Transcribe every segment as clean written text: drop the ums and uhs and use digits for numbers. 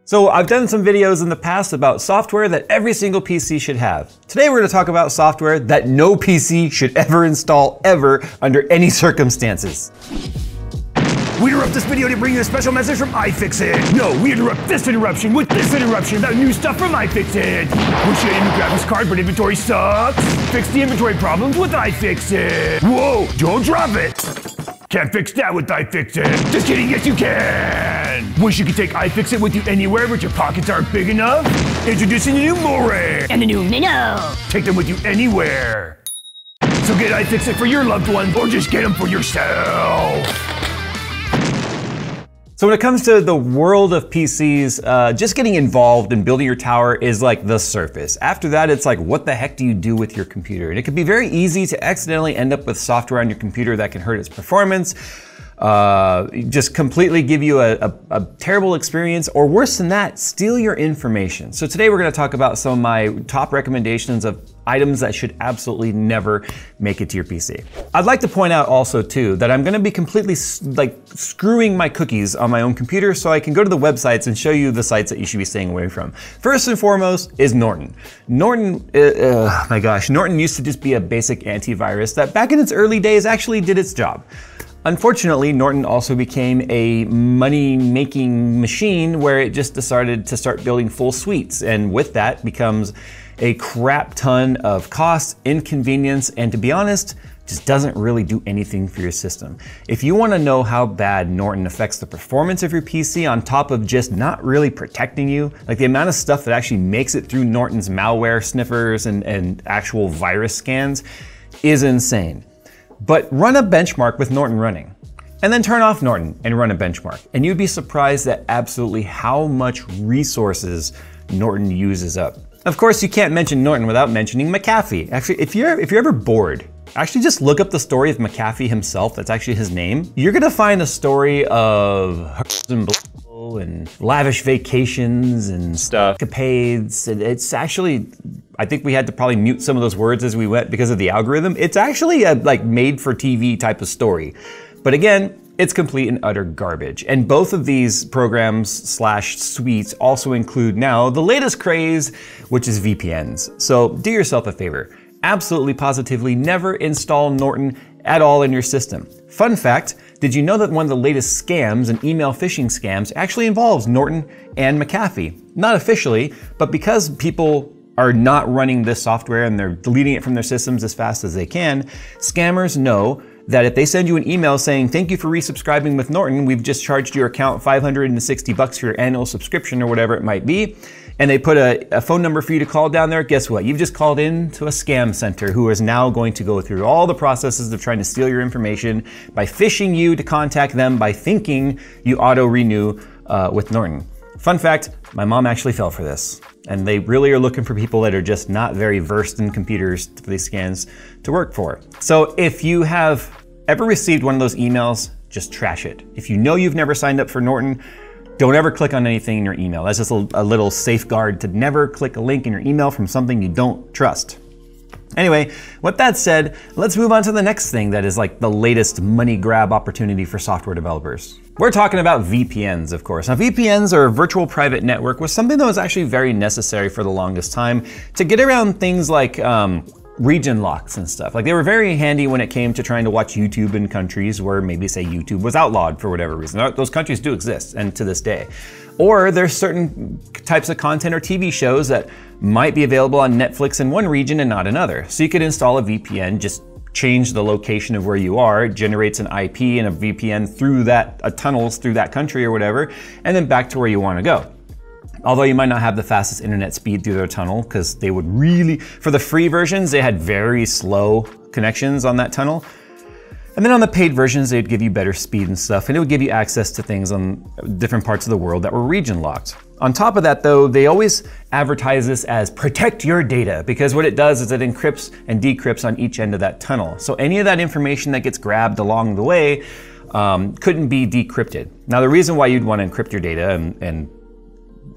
So I've done some videos in the past about software that every single PC should have. Today we're going to talk about software that no PC should ever install ever under any circumstances. We interrupt this video to bring you a special message from iFixit. No, we interrupt this interruption with this interruption about new stuff from iFixit. Wish you had a new graphics card but inventory sucks? Fix the inventory problems with iFixit. Whoa, don't drop it. Can't fix that with iFixit. Just kidding, yes you can. Wish you could take iFixit with you anywhere but your pockets aren't big enough? Introducing the new More and the new Minnow. Take them with you anywhere. So get iFixit for your loved ones or just get them for yourself. So when it comes to the world of PCs, just getting involved in building your tower is like the surface. After that, it's like, what the heck do you do with your computer? And it can be very easy to accidentally end up with software on your computer that can hurt its performance, just completely give you a terrible experience, or worse than that, steal your information. So today we're going to talk about some of my top recommendations of items that should absolutely never make it to your PC. I'd like to point out also too that I'm going to be completely screwing my cookies on my own computer so I can go to the websites and show you the sites that you should be staying away from. First and foremost is Norton. Norton, my gosh, Norton used to just be a basic antivirus that back in its early days actually did its job. Unfortunately, Norton also became a money-making machine where it just decided to start building full suites, and with that becomes a crap ton of cost, inconvenience, and to be honest, just doesn't really do anything for your system. If you want to know how bad Norton affects the performance of your PC on top of just not really protecting you, like the amount of stuff that actually makes it through Norton's malware sniffers and actual virus scans is insane. But run a benchmark with Norton running, and then turn off Norton and run a benchmark, and you'd be surprised at absolutely how much resources Norton uses up. Of course, you can't mention Norton without mentioning Maffy. Actually, if you're ever bored, actually just look up the story of Maffy himself. That's actually his name. You're gonna find a story of and lavish vacations and stuff, capades, and it's actually, I think we had to probably mute some of those words as we went because of the algorithm. It's actually a made for TV type of story. But again, it's complete and utter garbage. And both of these programs slash suites also include now the latest craze, which is VPNs. So do yourself a favor. Absolutely positively never install Norton at all in your system. Fun fact, did you know that one of the latest scams and email phishing scams actually involves Norton and Maffy? Not officially, but because people are not running this software and they're deleting it from their systems as fast as they can, scammers know that if they send you an email saying, thank you for resubscribing with Norton, we've just charged your account $560 for your annual subscription or whatever it might be, and they put a phone number for you to call down there, guess what? You've just called in to a scam center who is now going to go through all the processes of trying to steal your information by phishing you to contact them by thinking you auto-renew with Norton. Fun fact, my mom actually fell for this. And they really are looking for people that are just not very versed in computers for these scans to work for. So if you have ever received one of those emails, just trash it. If you know you've never signed up for Norton, don't ever click on anything in your email. That's just a little safeguard to never click a link in your email from something you don't trust. Anyway, with that said, let's move on to the next thing that is like the latest money grab opportunity for software developers. We're talking about VPNs, of course. Now, VPNs are a virtual private network, was something that was actually very necessary for the longest time to get around things like region locks and stuff. Like they were very handy when it came to trying to watch YouTube in countries where maybe say YouTube was outlawed for whatever reason. Those countries do exist, and to this day. Or there's certain types of content or TV shows that might be available on Netflix in one region and not another. So you could install a VPN, just change the location of where you are, it generates an IP and a VPN through tunnels through that country or whatever, and then back to where you want to go. Although you might not have the fastest internet speed through their tunnel, because they would really, for the free versions, they had very slow connections on that tunnel. And then on the paid versions, they'd give you better speed and stuff, and it would give you access to things on different parts of the world that were region locked. On top of that though, they always advertise this as protect your data, because what it does is it encrypts and decrypts on each end of that tunnel. So any of that information that gets grabbed along the way couldn't be decrypted. Now the reason why you'd want to encrypt your data and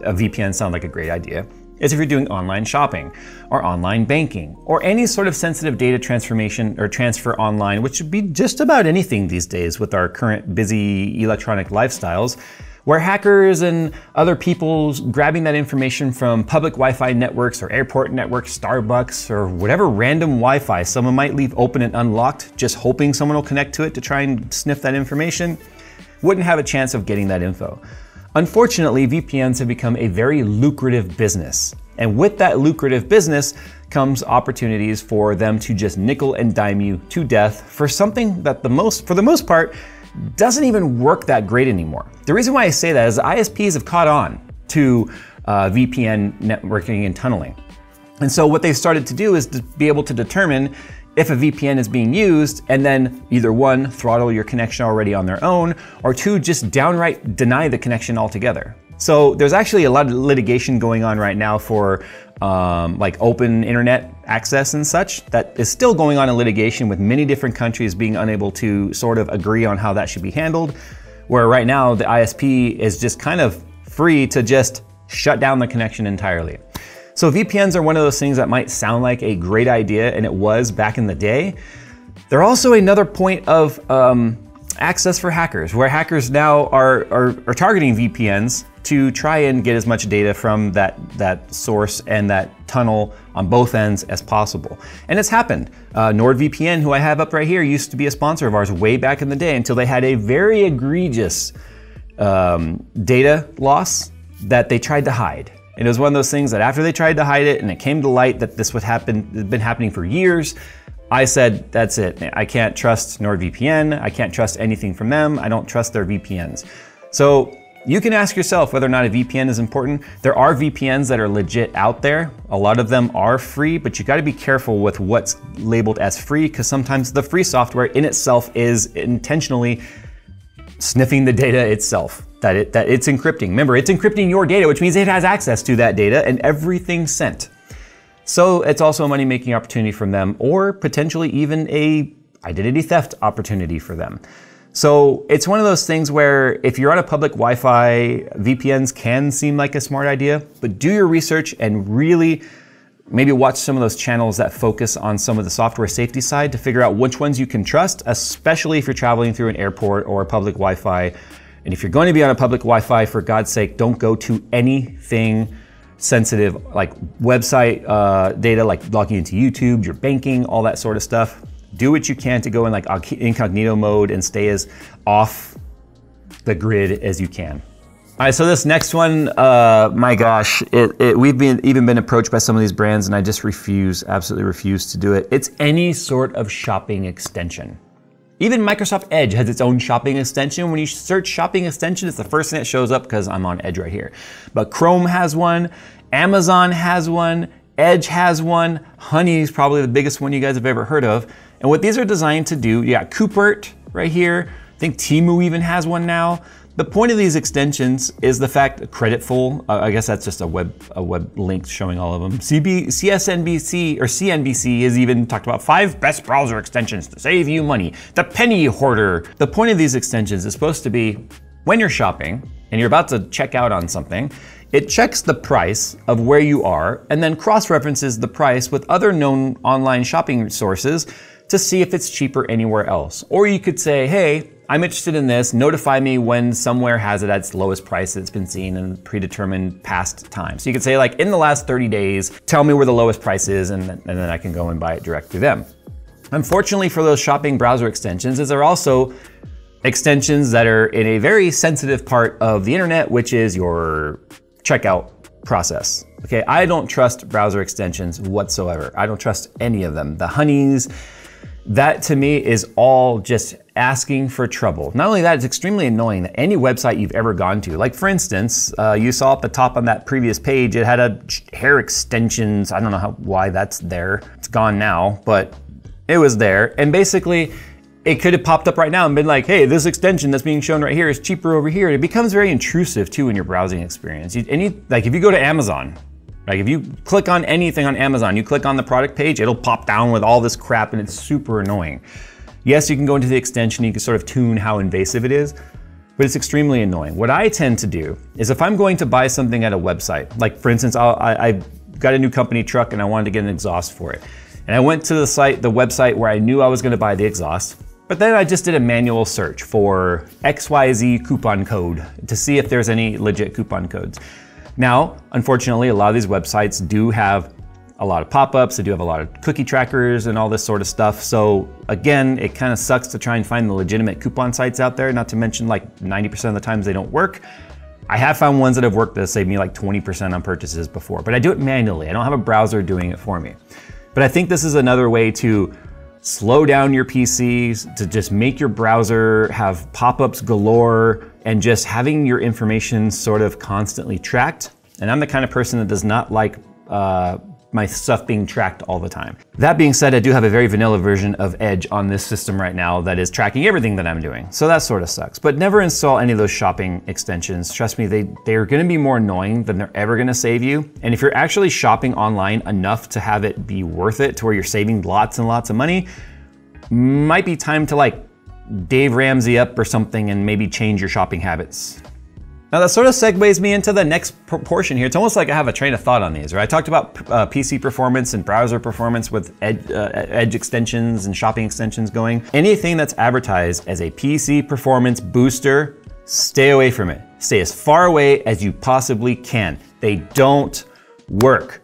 a VPN sound like a great idea is if you're doing online shopping or online banking or any sort of sensitive data transformation or transfer online, which would be just about anything these days with our current busy electronic lifestyles. where hackers and other people grabbing that information from public Wi-Fi networks or airport networks, Starbucks, or whatever random Wi-Fi someone might leave open and unlocked, just hoping someone will connect to it to try and sniff that information, wouldn't have a chance of getting that info. Unfortunately, VPNs have become a very lucrative business. And with that lucrative business comes opportunities for them to just nickel and dime you to death for something that for the most part, doesn't even work that great anymore. The reason why I say that is ISPs have caught on to VPN networking and tunneling. And so what they've started to do is to be able to determine if a VPN is being used and then either one, throttle your connection already on their own, or two, just downright deny the connection altogether. So there's actually a lot of litigation going on right now for like open internet access and such that is still going on in litigation with many different countries being unable to sort of agree on how that should be handled. Where right now the ISP is just kind of free to just shut down the connection entirely. So VPNs are one of those things that might sound like a great idea, and it was back in the day. They're also another point of access for hackers, where hackers now are targeting VPNs to try and get as much data from that source and that tunnel on both ends as possible. And it's happened. NordVPN, who I have up right here, used to be a sponsor of ours way back in the day until they had a very egregious data loss that they tried to hide. It was one of those things that after they tried to hide it and it came to light that this would happen, it's been happening for years, I said, that's it. I can't trust NordVPN. I can't trust anything from them. I don't trust their VPNs. So you can ask yourself whether or not a VPN is important. There are VPNs that are legit out there. A lot of them are free, but you gotta be careful with what's labeled as free, because sometimes the free software in itself is intentionally sniffing the data itself, that it's encrypting. Remember, it's encrypting your data, which means it has access to that data and everything sent. So it's also a money-making opportunity from them, or potentially even a identity theft opportunity for them. So it's one of those things where if you're on a public Wi-Fi, VPNs can seem like a smart idea, but do your research and really maybe watch some of those channels that focus on some of the software safety side to figure out which ones you can trust, especially if you're traveling through an airport or a public Wi-Fi. And if you're going to be on a public Wi-Fi, for God's sake, don't go to anything sensitive like website data, like logging into YouTube, your banking, all that sort of stuff. Do what you can to go in like incognito mode and stay as off the grid as you can. All right, so this next one, my gosh, we've even been approached by some of these brands and I just absolutely refuse to do it. It's any sort of shopping extension. Even Microsoft Edge has its own shopping extension. When you search shopping extension, it's the first thing that shows up because I'm on Edge right here. But Chrome has one, Amazon has one, Edge has one, Honey is probably the biggest one you guys have ever heard of. And what these are designed to do, you got Coopert right here. I think Temu even has one now. The point of these extensions is the fact that Creditful, I guess that's just a web link showing all of them. CNBC has even talked about 5 best browser extensions to save you money. The Penny Hoarder. The point of these extensions is supposed to be when you're shopping and you're about to check out on something, it checks the price of where you are and then cross-references the price with other known online shopping sources to see if it's cheaper anywhere else. Or you could say, hey, I'm interested in this, notify me when somewhere has it at its lowest price that's been seen in predetermined past time. So you could say like in the last 30 days, tell me where the lowest price is and then I can go and buy it direct through them. Unfortunately for those shopping browser extensions, is there are also extensions that are in a very sensitive part of the internet, which is your checkout process. Okay, I don't trust browser extensions whatsoever. I don't trust any of them. The Honeys, that to me is all just asking for trouble. Not only that, it's extremely annoying that any website you've ever gone to, like for instance, you saw at the top on that previous page, it had a hair extensions. I don't know why that's there. It's gone now, but it was there. And basically it could have popped up right now and been like, hey, this extension that's being shown right here is cheaper over here. And it becomes very intrusive too in your browsing experience. Like if you go to Amazon, like if you click on anything on Amazon, you click on the product page, it'll pop down with all this crap and it's super annoying. Yes, you can go into the extension, you can sort of tune how invasive it is, but it's extremely annoying. What I tend to do is if I'm going to buy something at a website, like for instance, I got a new company truck and I wanted to get an exhaust for it. And I went to the website where I knew I was gonna buy the exhaust. But then I just did a manual search for XYZ coupon code to see if there's any legit coupon codes. Now, unfortunately, a lot of these websites do have a lot of pop-ups, they do have a lot of cookie trackers and all this sort of stuff. So again, it kind of sucks to try and find the legitimate coupon sites out there, not to mention like 90% of the times they don't work. I have found ones that have worked that save me like 20% on purchases before, but I do it manually. I don't have a browser doing it for me. But I think this is another way to slow down your PCs, to just make your browser have pop-ups galore and just having your information sort of constantly tracked. And I'm the kind of person that does not like my stuff being tracked all the time. That being said, I do have a very vanilla version of Edge on this system right now that is tracking everything that I'm doing. So that sort of sucks. But never install any of those shopping extensions. Trust me, they are gonna be more annoying than they're ever gonna save you. And if you're actually shopping online enough to have it be worth it, to where you're saving lots and lots of money, might be time to like Dave Ramsey up or something and maybe change your shopping habits. Now that sort of segues me into the next portion here. It's almost like I have a train of thought on these, right? I talked about PC performance and browser performance with Edge extensions and shopping extensions going. Anything that's advertised as a PC performance booster, stay away from it. Stay as far away as you possibly can. They don't work.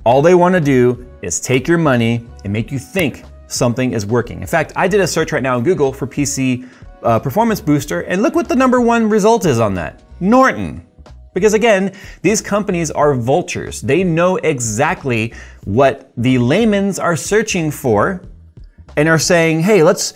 All they want to do is take your money and make you think something is working. In fact, I did a search right now on Google for PC performance booster, and look what the #1 result is on that. Norton. Because again, these companies are vultures. They know exactly what the layman's are searching for and are saying, hey, let's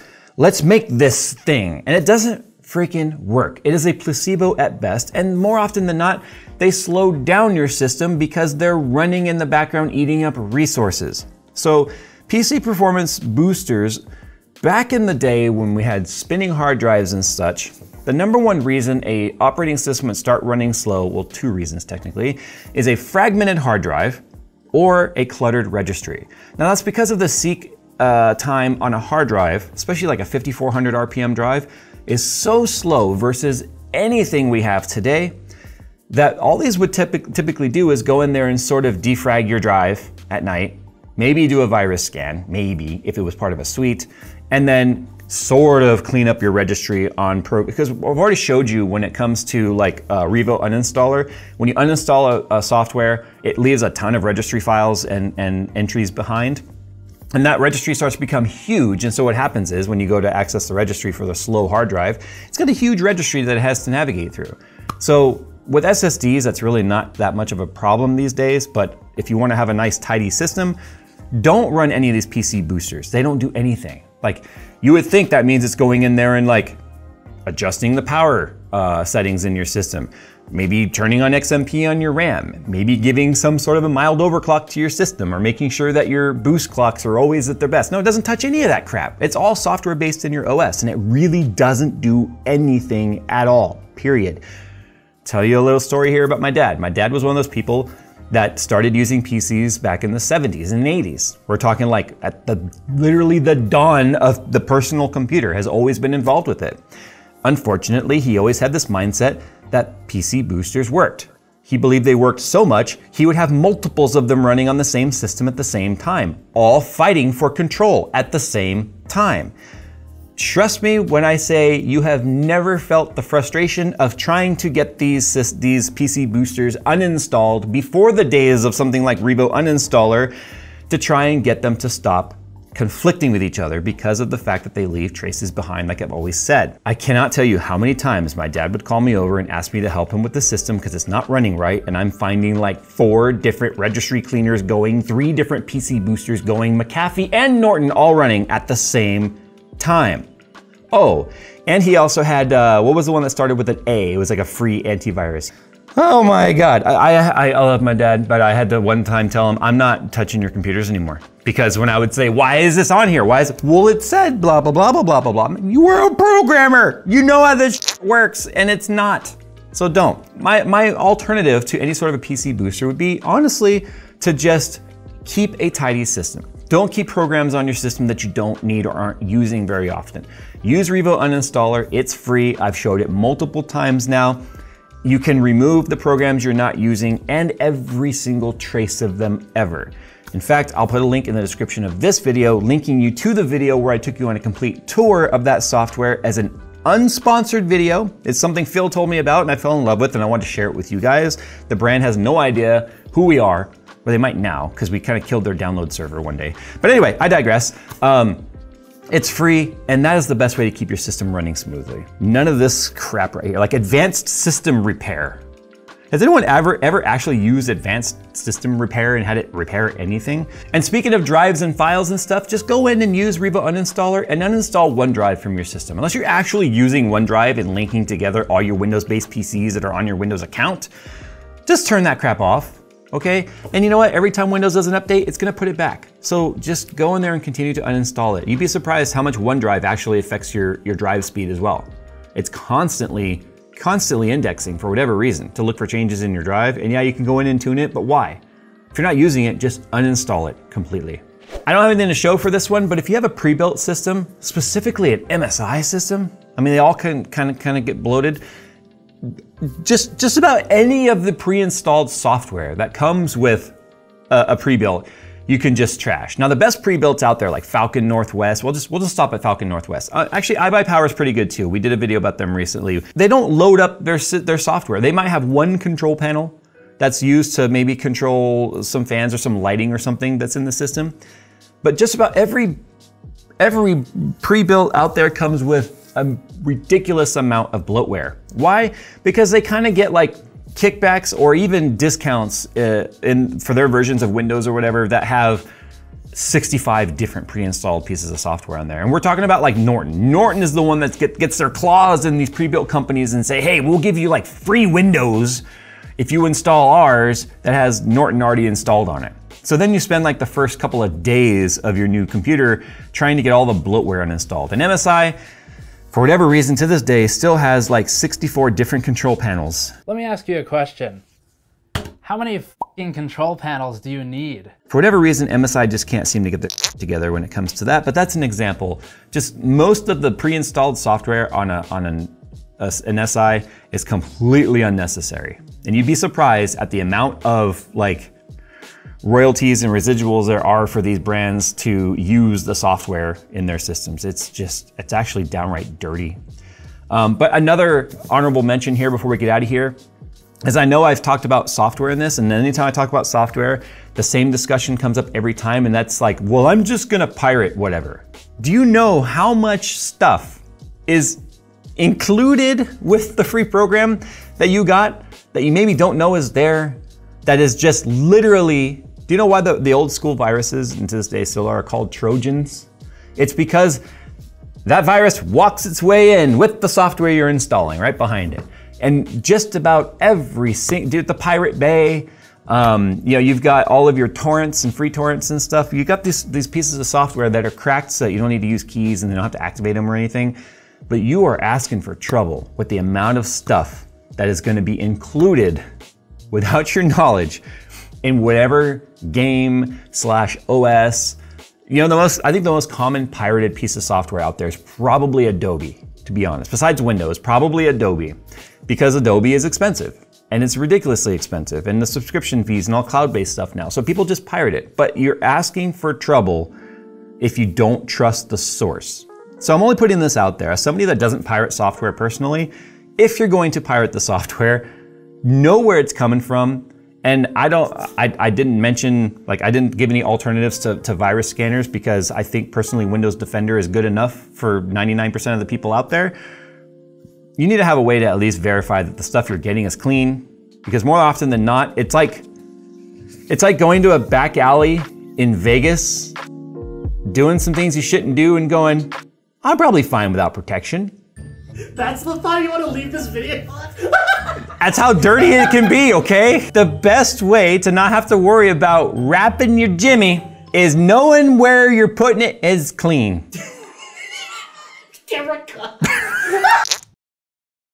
make this thing. And it doesn't freaking work. It is a placebo at best. And more often than not, they slow down your system because they're running in the background, eating up resources. So PC performance boosters, back in the day when we had spinning hard drives and such, the #1 reason a operating system would start running slow, well, 2 reasons technically, is a fragmented hard drive or a cluttered registry. Now that's because of the seek time on a hard drive, especially like a 5400 RPM drive, is so slow versus anything we have today, that all these would typically do is go in there and sort of defrag your drive at night, maybe do a virus scan, maybe, if it was part of a suite, and then sort of clean up your registry on because I've already showed you when it comes to like Revo uninstaller, when you uninstall a software, it leaves a ton of registry files and entries behind. And that registry starts to become huge. And so what happens is when you go to access the registry for the slow hard drive, it's got a huge registry that it has to navigate through. So with SSDs, that's really not that much of a problem these days. But if you want to have a nice tidy system, don't run any of these PC boosters. They don't do anything. Like, you would think that means it's going in there and like adjusting the power settings in your system, maybe turning on XMP on your RAM, maybe giving some sort of a mild overclock to your system, or making sure that your boost clocks are always at their best. No, it doesn't touch any of that crap. It's all software based in your OS, and it really doesn't do anything at all, period. Tell you a little story here about my dad. My dad was one of those people that started using PCs back in the 70s and 80s. We're talking like at literally the dawn of the personal computer, has always been involved with it. Unfortunately, he always had this mindset that PC boosters worked. He believed they worked so much, he would have multiples of them running on the same system at the same time, all fighting for control at the same time. Trust me when I say you have never felt the frustration of trying to get these PC boosters uninstalled before the days of something like Revo uninstaller, to try and get them to stop conflicting with each other because of the fact that they leave traces behind, like I've always said. I cannot tell you how many times my dad would call me over and ask me to help him with the system because it's not running right, and I'm finding like 4 different registry cleaners going, 3 different PC boosters going, Maffy and Norton all running at the same time. Oh, and he also had, what was the one that started with an A? It was like a free antivirus. Oh my God, I love my dad, but I had to one time tell him, I'm not touching your computers anymore. Because when I would say, why is this on here? Why is it? Well, it said blah, blah, blah, blah, blah, blah, blah. You were a programmer. You know how this works, and it's not. So don't. My alternative to any sort of a PC booster would be, honestly, to just keep a tidy system. Don't keep programs on your system that you don't need or aren't using very often. Use Revo Uninstaller, it's free. I've showed it multiple times now. You can remove the programs you're not using and every single trace of them ever. In fact, I'll put a link in the description of this video linking you to the video where I took you on a complete tour of that software as an unsponsored video. It's something Phil told me about and I fell in love with and I wanted to share it with you guys. The brand has no idea who we are, or they might now because we kind of killed their download server one day. But anyway, I digress. It's free, and that is the best way to keep your system running smoothly. None of this crap right here, like advanced system repair. Has anyone ever actually used advanced system repair and had it repair anything? And speaking of drives and files and stuff, just go in and use Revo Uninstaller and uninstall OneDrive from your system. Unless you're actually using OneDrive and linking together all your Windows-based PCs that are on your Windows account, just turn that crap off. Okay, and you know what? Every time Windows does an update, it's gonna put it back. So just go in there and continue to uninstall it. You'd be surprised how much OneDrive actually affects your drive speed as well. It's constantly indexing for whatever reason to look for changes in your drive. And yeah, you can go in and tune it, but why? If you're not using it, just uninstall it completely. I don't have anything to show for this one, but if you have a pre-built system, specifically an MSI system, I mean, they all can kind of get bloated. Just about any of the pre-installed software that comes with a pre-built, you can just trash. Now the best pre-builts out there, like Falcon Northwest, we'll just stop at Falcon Northwest. Actually, iBuyPower is pretty good too. We did a video about them recently. They don't load up their software. They might have one control panel that's used to maybe control some fans or some lighting or something that's in the system. But just about every pre-built out there comes with a ridiculous amount of bloatware. Why? Because they kind of get like kickbacks or even discounts for their versions of Windows or whatever that have 65 different pre-installed pieces of software on there. And we're talking about like Norton. Norton is the one that gets their claws in these pre-built companies and say, hey, we'll give you like free Windows if you install ours that has Norton already installed on it. So then you spend like the first couple of days of your new computer trying to get all the bloatware uninstalled. And MSI, for whatever reason, to this day, still has like 64 different control panels. Let me ask you a question. How many f***ing control panels do you need? For whatever reason, MSI just can't seem to get their together when it comes to that, but that's an example. Just most of the pre-installed software on an SI is completely unnecessary. And you'd be surprised at the amount of like royalties and residuals there are for these brands to use the software in their systems. It's actually downright dirty. But another honorable mention here before we get out of here is I know I've talked about software in this, and anytime I talk about software, the same discussion comes up every time, and that's like, well, I'm just gonna pirate whatever. Do you know how much stuff is included with the free program that you got that you maybe don't know is there, that is just literally, do you know why the old school viruses, and to this day still are called Trojans? It's because that virus walks its way in with the software you're installing right behind it. And just about every single, the Pirate Bay, you know, you've got all of your torrents and free torrents and stuff. You've got these pieces of software that are cracked so that you don't need to use keys and you don't have to activate them or anything. But you are asking for trouble with the amount of stuff that is going to be included without your knowledge in whatever game/OS. You know, I think the most common pirated piece of software out there is probably Adobe, to be honest. Besides Windows, probably Adobe, because Adobe is expensive and it's ridiculously expensive, and the subscription fees and all cloud-based stuff now. So people just pirate it, but you're asking for trouble if you don't trust the source. So I'm only putting this out there as somebody that doesn't pirate software personally. If you're going to pirate the software, know where it's coming from. And I didn't mention, like, I didn't give any alternatives to virus scanners because I think personally Windows Defender is good enough for 99% of the people out there. You need to have a way to at least verify that the stuff you're getting is clean, because more often than not, it's like going to a back alley in Vegas, doing some things you shouldn't do and going, I'm probably fine without protection. That's the thought you want to leave this video on? That's how dirty it can be, okay? The best way to not have to worry about wrapping your Jimmy is knowing where you're putting it is clean. Camera cut.